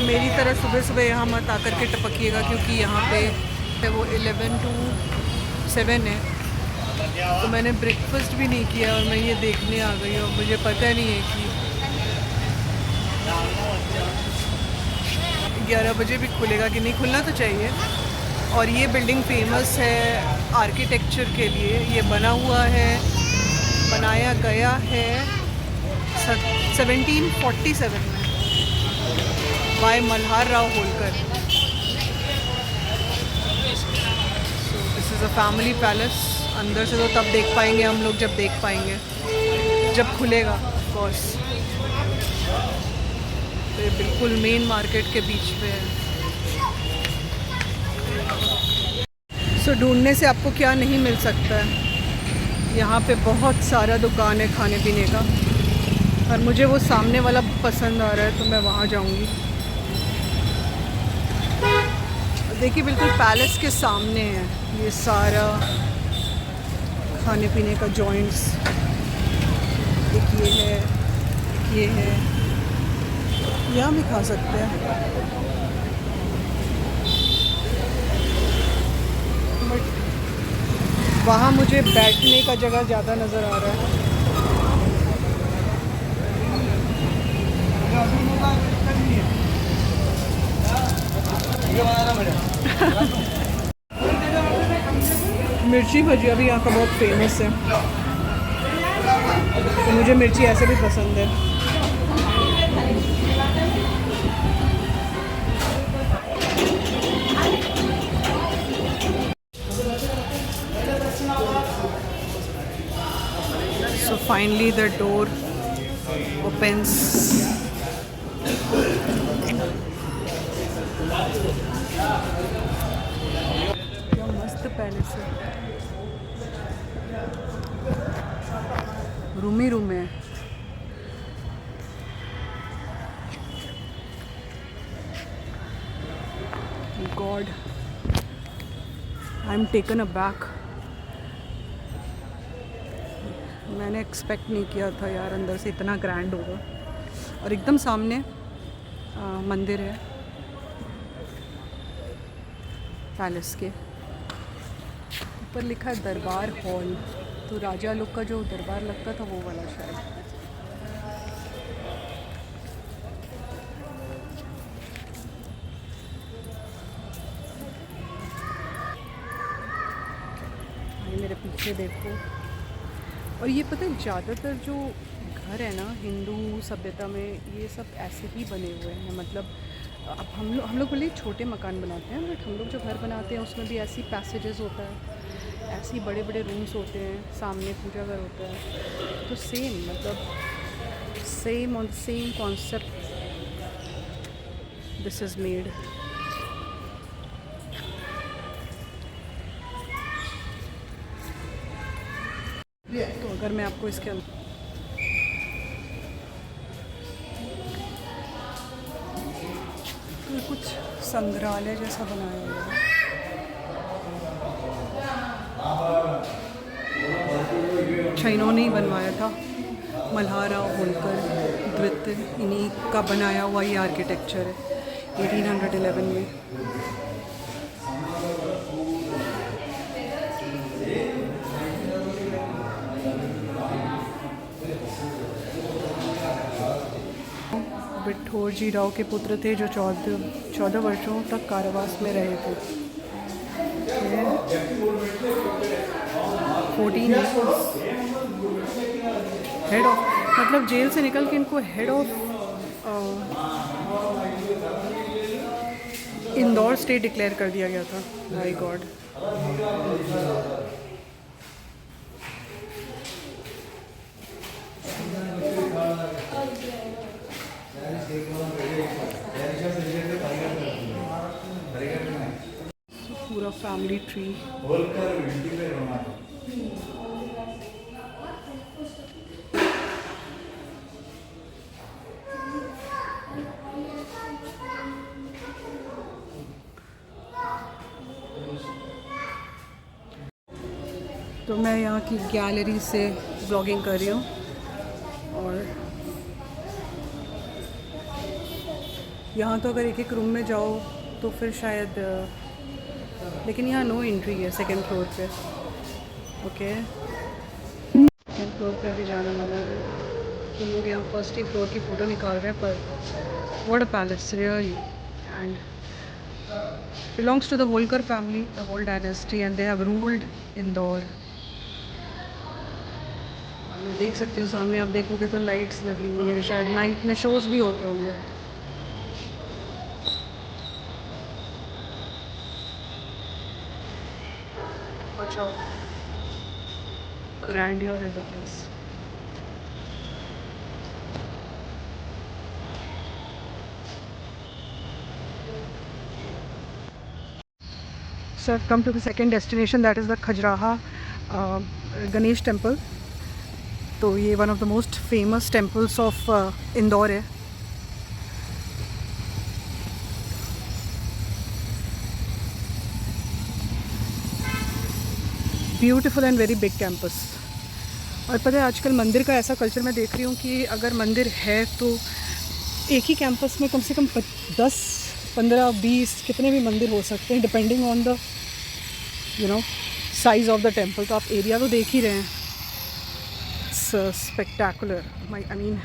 मेरी तरह सुबह सुबह यहाँ मत आकर के टपकिएगा, क्योंकि यहाँ पे वो 11 to 7 है। तो मैंने ब्रेकफास्ट भी नहीं किया और मैं ये देखने आ गई और मुझे पता नहीं है कि 11 बजे भी खुलेगा कि नहीं। खुलना तो चाहिए। और ये बिल्डिंग फेमस है आर्किटेक्चर के लिए। ये बनाया गया है 1747 में by Malhar Rao Holkar. So this is a family palace. अंदर से तो तब देख पाएंगे हम लोग जब देख पाएंगे, जब खुलेगा ऑफ कोर्स। तो ये बिल्कुल मेन मार्केट के बीच में है। सो ढूंढने से आपको क्या नहीं मिल सकता है। यहाँ पे बहुत सारा दुकान है खाने पीने का, और मुझे वो सामने वाला पसंद आ रहा है तो मैं वहाँ जाऊँगी। देखिए बिल्कुल पैलेस के सामने है ये सारा खाने पीने का जॉइंट्स। एक ये है यहाँ भी खा सकते हैं, बट वहाँ मुझे बैठने का जगह ज़्यादा नज़र आ रहा है। मिर्ची भजिया भी यहाँ का बहुत फेमस है, तो मुझे मिर्ची ऐसे भी पसंद है। So finally the door opens. क्या मस्त पैलेस है। रूम ही रूम है। God, I'm taken aback. मैंने एक्सपेक्ट नहीं किया था यार अंदर से इतना ग्रैंड होगा। और एकदम सामने मंदिर है पैलेस के। ऊपर लिखा है दरबार हॉल, तो राजा लोग का जो दरबार लगता था वो वाला शायद। मेरे पीछे देखो। और ये पता है ज़्यादातर जो घर है ना हिंदू सभ्यता में, ये सब ऐसे ही बने हुए हैं। मतलब अब हम लोग भले छोटे मकान बनाते हैं, बट हम लोग जो घर बनाते हैं उसमें भी ऐसी पैसेजेस होता है, ऐसे बड़े बड़े रूम्स होते हैं, सामने पूजा घर होता है। तो सेम मतलब same on same concept this is made. तो अगर मैं आपको इसके अंदर तो कुछ संग्रहालय जैसा बनाया हुआ है। अच्छा इन्होंने ही बनवाया था, मल्हार राव होलकर द्वितीय, इन्हीं का बनाया हुआ ये आर्किटेक्चर है 1811 में। बिठोर राव के पुत्र थे जो 14 वर्षों तक कारावास में रहे थे। 14 हेड ऑफ, मतलब जेल से निकल के इनको head of Indore state declare कर दिया गया था। My God. पूरा फैमिली ट्री। तो मैं यहाँ की गैलरी से ब्लॉगिंग कर रही हूँ और यहाँ तो अगर एक एक रूम में जाओ तो फिर शायद लेकिन यहाँ नो एंट्री है सेकंड फ्लोर पे। ओके, सेकंड फ्लोर पे अभी जाना मना है। हम लोग यहाँ फर्स्ट ही फ्लोर की फ़ोटो निकाल रहे हैं, पर what a palace really, and belongs to the Holkar family, the whole dynasty, and they have ruled Indore. देख सकते हो सामने, आप देखोगे तो लाइट्स लगी हुई है, शायद नाइट में शोज़ भी होते होंगे। अच्छा, grandeur is the place. So I've come to the second destination, that is the Khajuraho Ganesh temple. तो ये one of the most famous temples of Indore है। Beautiful and very big campus. और पता है आजकल मंदिर का ऐसा कल्चर मैं देख रही हूँ कि अगर मंदिर है तो एक ही कैंपस में कम से कम 10, 15, 20 कितने भी मंदिर हो सकते हैं, depending on the size of the temple. तो आप एरिया तो देख ही रहे हैं, spectacular. I mean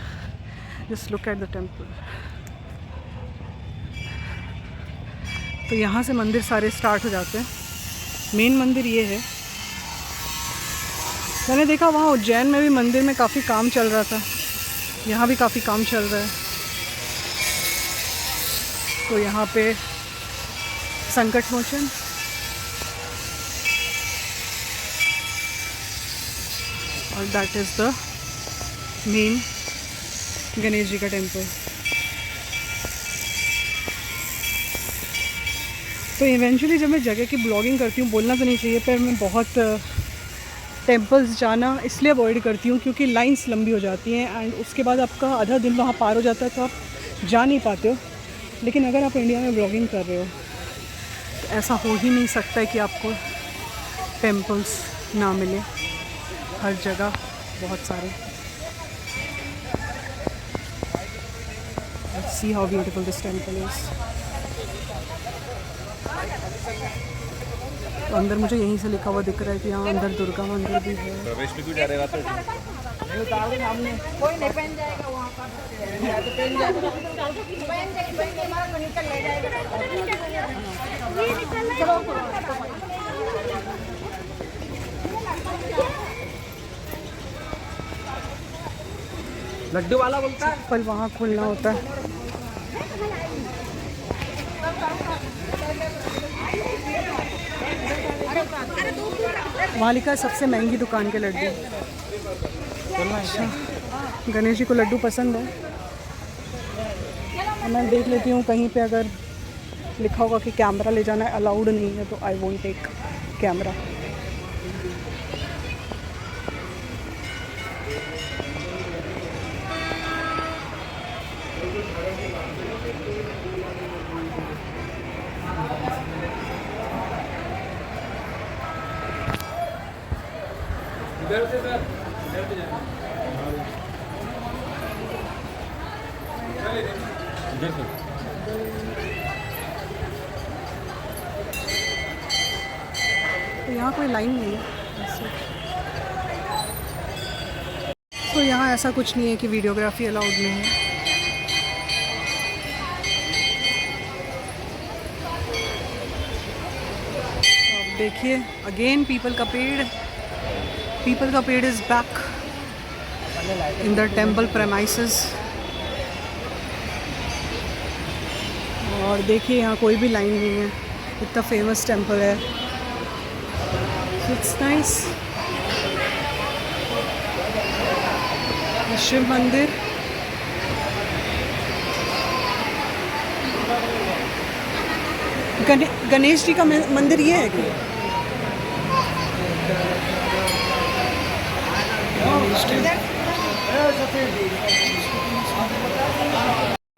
just look at the temple. तो यहाँ से मंदिर सारे स्टार्ट हो जाते हैं। मेन मंदिर ये है। मैंने देखा वहाँ उज्जैन में भी मंदिर में काफ़ी काम चल रहा था, यहाँ भी काफ़ी काम चल रहा है। तो यहाँ पे संकट मोचन, और that is the main Ganesh ji का टेम्पल। तो इवेंचुअली जब मैं जगह की ब्लॉगिंग करती हूँ, बोलना तो नहीं चाहिए, पर मैं बहुत टेम्पल्स जाना इसलिए अवॉइड करती हूँ क्योंकि लाइंस लंबी हो जाती हैं एंड उसके बाद आपका आधा दिन वहाँ पार हो जाता है, तो आप जा नहीं पाते हो। लेकिन अगर आप इंडिया में ब्लॉगिंग कर रहे हो तो ऐसा हो ही नहीं सकता है कि आपको टेम्पल्स ना मिले, हर जगह बहुत सारे। Let's see how beautiful this temple is. तो अंदर मुझे यहीं से लिखा हुआ दिख रहा है कि यहाँ अंदर दुर्गा मंदिर भी है। प्रवेश में क्यों जा रहेगा तो नहीं उतारोगे सामने, कोई नहीं पहन जाएगा वहाँ पर, तो पहन जाएगा, निकल ले जाएगा। लड्डू वाला बोलता है कल वहाँ खुलना होता है। वहाँ लिखा है सबसे महंगी दुकान के लड्डू। अच्छा, गणेश जी को लड्डू पसंद है। मैं देख लेती हूँ कहीं पे अगर लिखा होगा कि कैमरा ले जाना है अलाउड नहीं है, तो आई वोंट टेक कैमरा। इधर से सर, इधर से जाना। इधर से। तो यहाँ कोई लाइन नहीं है ऐसे। तो यहाँ ऐसा कुछ नहीं है कि वीडियोग्राफी अलाउड नहीं है। अब देखिए अगेन पीपल का पेड़ is back in the temple premises. और देखिए यहाँ कोई भी लाइन नहीं है, इतना फेमस टेम्पल है। It's nice. शिव मंदिर, गणेश जी का मंदिर ये है कि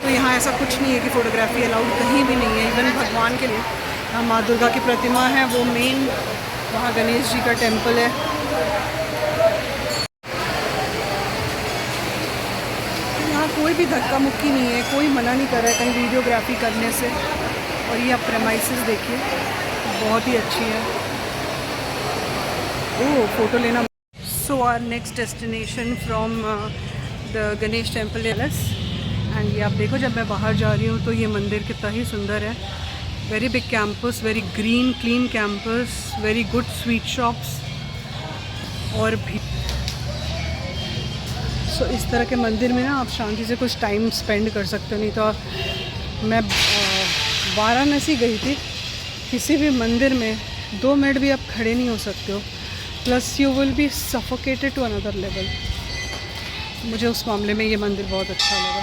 तो यहाँ ऐसा कुछ नहीं है कि फ़ोटोग्राफी अलाउड कहीं भी नहीं है। इवन भगवान के लिए यहाँ माँ दुर्गा की प्रतिमा है, वो मेन वहाँ गणेश जी का टेम्पल है। यहाँ कोई भी धक्का मुक्की नहीं है, कोई मना नहीं कर रहा है कहीं वीडियोग्राफी करने से। और ये आप प्रेमाइसेस देखिए, बहुत ही अच्छी है। ओह, फ़ोटो लेना। So our next destination from the Ganesh temple palace. And ये आप देखो, जब मैं बाहर जा रही हूँ तो ये मंदिर कितना ही सुंदर है। Very big campus, very green clean campus, very good sweet shops और भी। सो इस तरह के मंदिर में ना आप शांति से कुछ टाइम स्पेंड कर सकते हो। नहीं तो मैं वाराणसी गई थी, किसी भी मंदिर में 2 मिनट भी आप खड़े नहीं हो सकते हो, plus you will be suffocated to another level. मुझे उस मामले में ये मंदिर बहुत अच्छा लगा।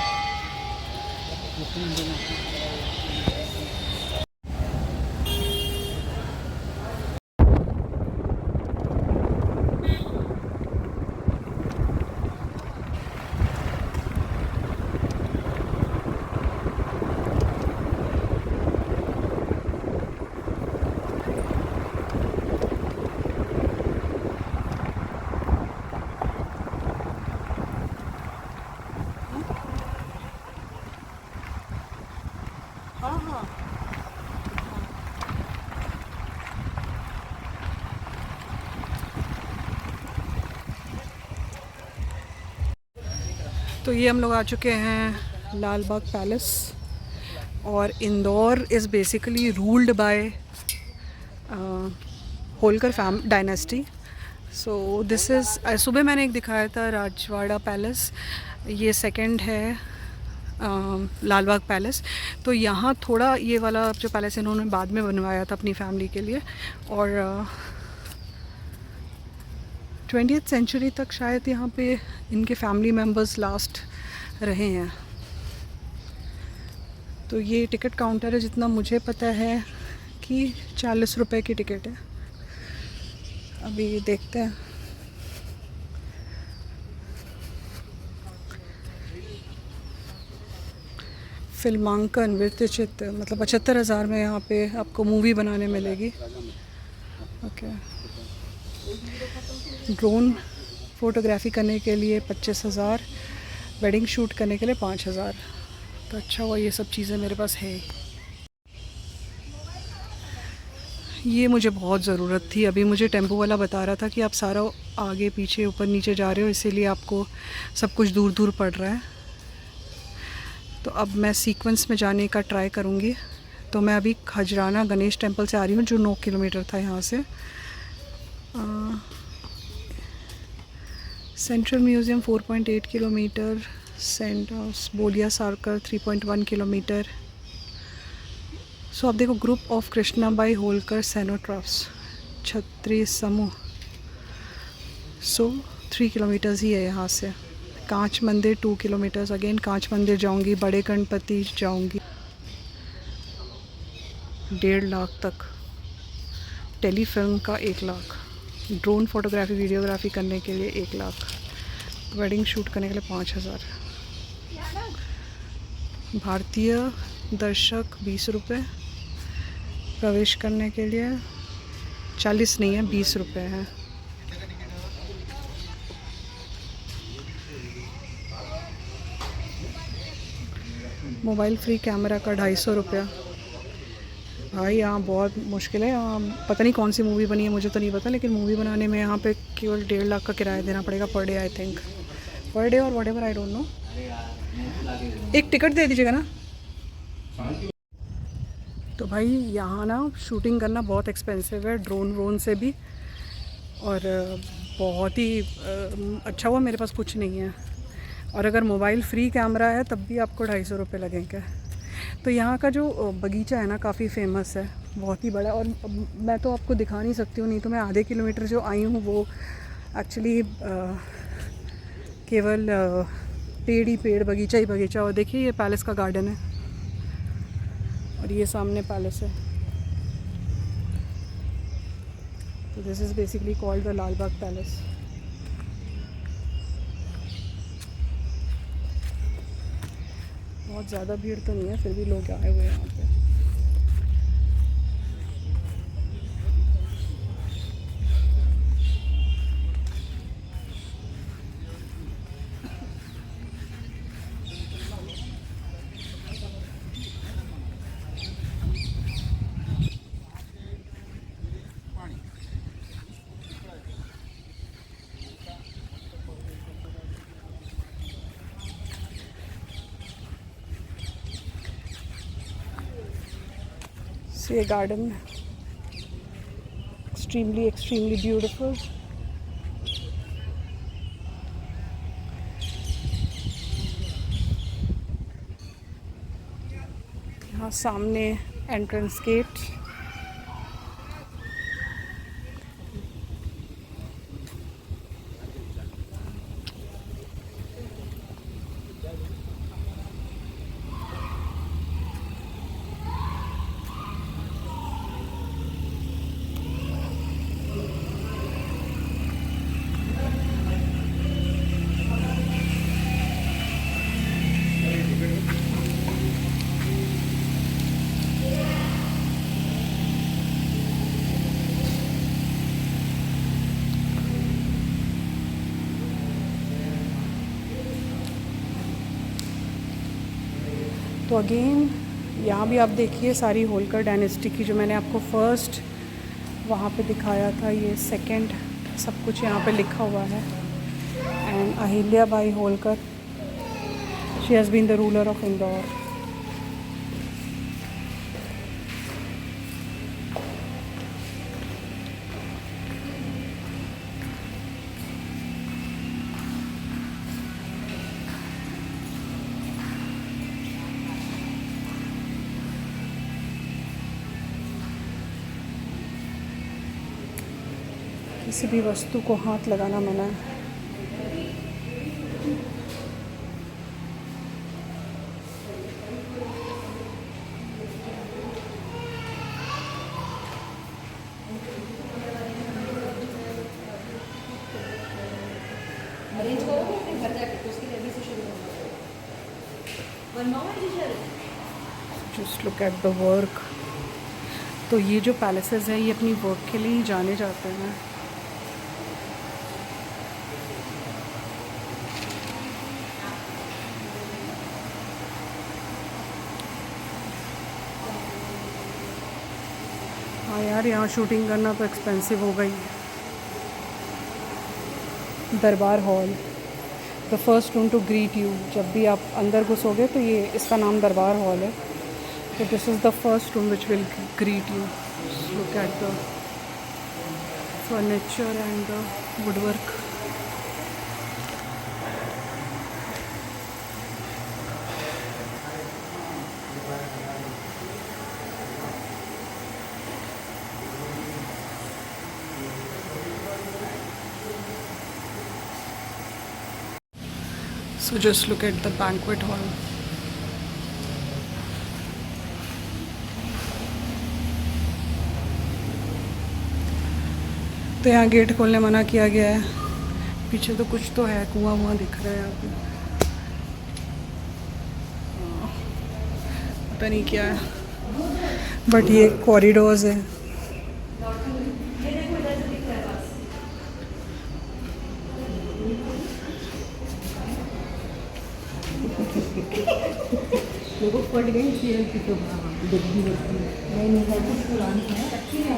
हाँ हाँ, तो ये हम लोग आ चुके हैं लाल बाग पैलेस। और Indore is basically ruled by Holkar dynasty. So this is, सुबह मैंने एक दिखाया था राजवाड़ा पैलेस, ये सेकंड है लाल बाग पैलेस। तो यहाँ थोड़ा ये वाला जो पैलेस इन्होंने बाद में बनवाया था अपनी फैमिली के लिए, और 20th सेंचुरी तक शायद यहाँ पे इनके फैमिली मेम्बर्स लास्ट रहे हैं। तो ये टिकट काउंटर है, जितना मुझे पता है कि 40 रुपए की टिकट है। अभी देखते हैं। फिल्मांकन वृत्तचित्र, मतलब 75,000 में यहाँ पे आपको मूवी बनाने मिलेगी। ओके। ड्रोन फोटोग्राफी करने के लिए 25,000, वेडिंग शूट करने के लिए 5,000। तो अच्छा हुआ ये सब चीज़ें मेरे पास है। ये मुझे बहुत ज़रूरत थी। अभी मुझे टेम्पो वाला बता रहा था कि आप सारा आगे पीछे ऊपर नीचे जा रहे हो, इसीलिए आपको सब कुछ दूर दूर पड़ रहा है। तो अब मैं सीक्वेंस में जाने का ट्राई करूँगी। तो मैं अभी खजराना गणेश टेम्पल से आ रही हूँ, जो 9 किलोमीटर था यहाँ से। सेंट्रल म्यूज़ियम 4.8 किलोमीटर, सेंट बोलिया सार्कर 3.1 किलोमीटर। सो आप देखो, group of Krishna Bai Holkar cenotaphs, छत्री समूह। सो 3 किलोमीटर्स ही है यहाँ से। कांच मंदिर 2 किलोमीटर्स, अगेन कांच मंदिर जाऊँगी, बड़े गणपति जाऊँगी। 1.5 लाख तक। टेलीफिल्म का 1 लाख, ड्रोन फोटोग्राफी वीडियोग्राफी करने के लिए 1 लाख, वेडिंग शूट करने के लिए 5,000। भारतीय दर्शक 20 रुपये, प्रवेश करने के लिए 40 नहीं है, 20 रुपये है। मोबाइल फ्री कैमरा का 250 रुपया। भाई यहाँ बहुत मुश्किल है। यहाँ पता नहीं कौन सी मूवी बनी है, मुझे तो नहीं पता, लेकिन मूवी बनाने में यहाँ पे केवल 1.5 लाख का किराया देना पड़ेगा per day, I think per day, और व्हाटएवर, आई डोंट नो। एक टिकट दे दीजिएगा ना। तो भाई यहाँ ना शूटिंग करना बहुत एक्सपेंसिव है, ड्रोन व्रोन से भी। और बहुत ही अच्छा हुआ मेरे पास कुछ नहीं है। और अगर मोबाइल फ्री कैमरा है तब भी आपको 250 रुपये लगेंगे। तो यहाँ का जो बगीचा है ना, काफ़ी फेमस है, बहुत ही बड़ा। और मैं तो आपको दिखा नहीं सकती हूँ, नहीं तो मैं आधे किलोमीटर जो आई हूँ वो एक्चुअली केवल पेड़ ही पेड़, बगीचा ही बगीचा। और देखिए ये पैलेस का गार्डन है, और ये सामने पैलेस है। तो this is basically called the Lal Bagh palace. बहुत ज़्यादा भीड़ तो नहीं है, फिर भी लोग आए हुए हैं यहाँ पे। So ये garden extremely beautiful. यहाँ सामने एंट्रेंस गेट, तो अगेन यहाँ भी आप देखिए सारी होलकर डायनेस्टी की, जो मैंने आपको फर्स्ट वहाँ पे दिखाया था, ये सेकंड, सब कुछ यहाँ पे लिखा हुआ है. And Ahilya Bai Holkar, she has been the ruler of Indore. किसी भी वस्तु को हाथ लगाना मना है. अरेंज करोगे अपने घर जाके तो उसके लिए अभी से शुरू बनवाओ teacher. Just look at the work. तो ये जो पैलेसेस हैं ये अपनी वर्क के लिए ही जाने जाते हैं. हाँ यार, यहाँ शूटिंग करना तो एक्सपेंसिव हो गई. Darbar hall, the first room to greet you. जब भी आप अंदर घुसोगे तो ये, इसका नाम दरबार हॉल है. तो this is the first room which will greet you. Look at the furniture and the woodwork. So just look at the banquet hall. तो यहाँ गेट खोलने मना किया गया है. पीछे तो कुछ तो है, कुआं वुआं दिख रहा है यहाँ पे. पता नहीं क्या है, बट ये कॉरिडोर्स है. लोगों फट गई सीरियल की तो डिग्गी नहीं है, कुछ पुरानी है, अच्छी है.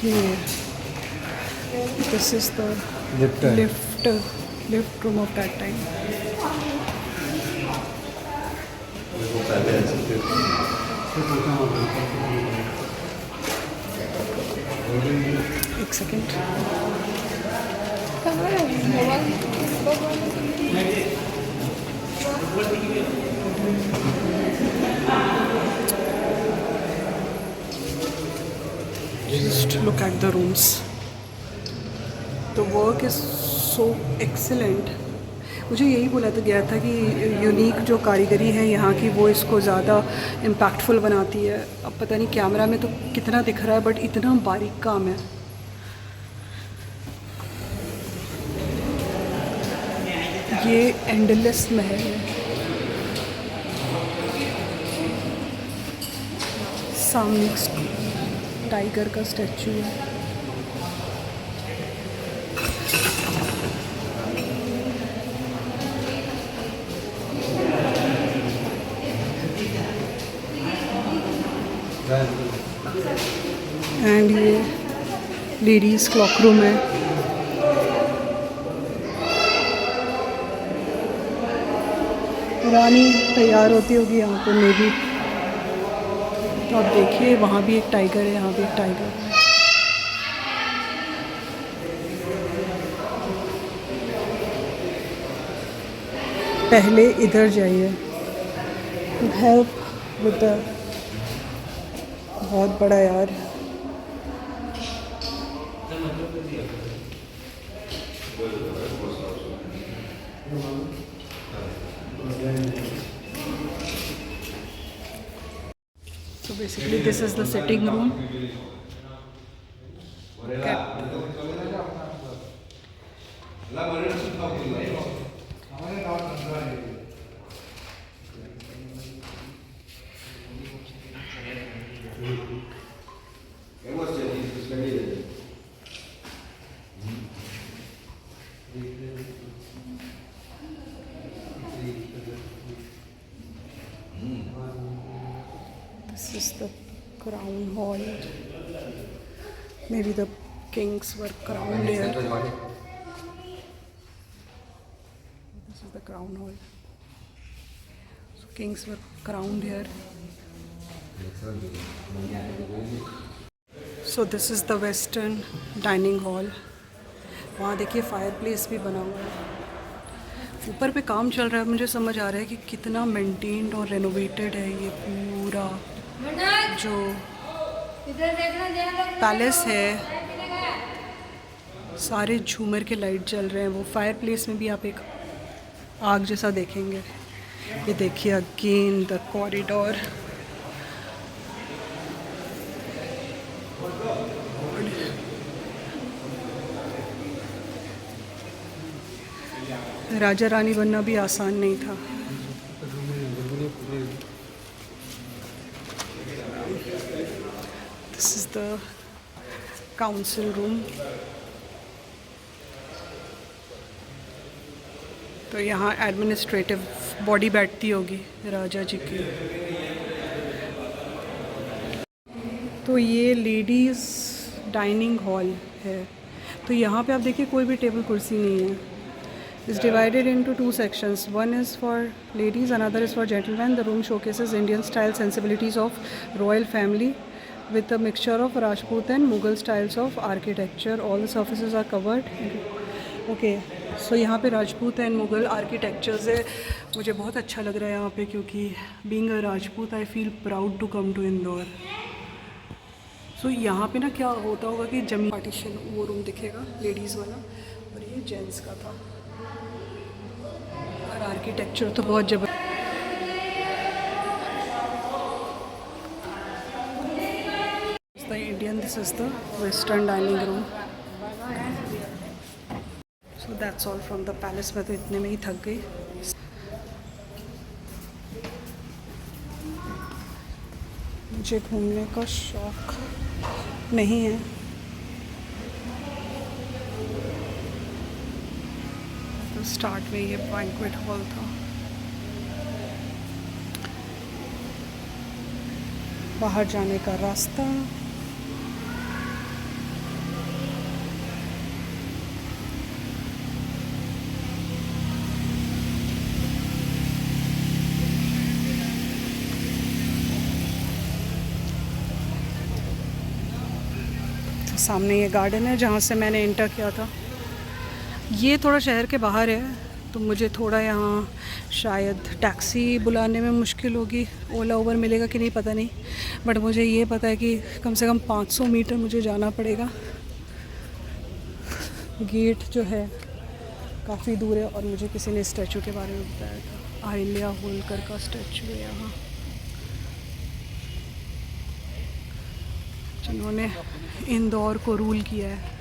Here, this is the lift room of that time. एक second. Just look at the rooms. The work is so excellent. मुझे यही बोला तो गया था कि यूनिक जो कारीगरी है यहाँ की, वो इसको ज़्यादा इम्पैक्टफुल बनाती है. अब पता नहीं कैमरा में तो कितना दिख रहा है, बट इतना बारीक काम है. ये एंडलेस महल है. सामने टाइगर का स्टैचू है. एंड ये लेडीज़ क्लॉक रूम है. रानी तैयार होती होगी यहाँ पे मे बी। तो आप देखिए वहाँ भी एक टाइगर है, यहाँ भी एक टाइगर। पहले इधर जाइए टू हेल्प विद द, बहुत बड़ा यार। So basically this is the sitting room. This is the crown hall. Maybe the kings were crowned here. This is the crown hall. So kings were crowned here. So this is the western dining hall. वहाँ देखिए fire place भी बना हुआ है। ऊपर पे काम चल रहा है, मुझे समझ आ रहा है कि कितना मेंटेन्ड और रेनोवेटेड है ये पूरा जो पैलेस है। सारे झूमर के लाइट जल रहे हैं। वो फायर प्लेस में भी आप एक आग जैसा देखेंगे। ये देखिए again the corridor. Raja Rani बनना भी आसान नहीं था। This is the council room. तो यहाँ एडमिनिस्ट्रेटिव बॉडी बैठती होगी राजा जी की। तो ये लेडीज़ डाइनिंग हॉल है। तो यहाँ पे आप देखिए कोई भी टेबल कुर्सी नहीं है। It's divided into two sections. One is for ladies, another is for gentlemen. The room showcases Indian style sensibilities of royal family with a mixture of Rajput and Mughal styles of architecture. All the surfaces are covered. Okay, so यहाँ पे Rajput and Mughal architecture से मुझे बहुत अच्छा लग रहा है यहाँ पे, क्योंकि being a Rajput I feel proud to come to Indore. So यहाँ पे ना क्या होता होगा कि जमीन पार्टीशन, वो रूम दिखेगा लेडीज़ वाला और ये जेंट्स का था। और आर्किटेक्चर तो बहुत ज़बरदस्त। The Indian, this is the western dining room. So that's all from the palace. मैं तो इतने में ही थक गई। मुझे घूमने का शौक नहीं है। तो स्टार्ट में ये बैंक्वेट हॉल था। बाहर जाने का रास्ता। तो सामने ये गार्डन है जहाँ से मैंने एंटर किया था। ये थोड़ा शहर के बाहर है, तो मुझे थोड़ा यहाँ शायद टैक्सी बुलाने में मुश्किल होगी। ओला उबर मिलेगा कि नहीं पता नहीं, बट मुझे ये पता है कि कम से कम 500 मीटर मुझे जाना पड़ेगा। गेट जो है काफ़ी दूर है। और मुझे किसी ने स्टैचू के बारे में बताया था, अहिल्या होलकर का स्टैचू है यहाँ, जिन्होंने इंदौर को रूल किया है।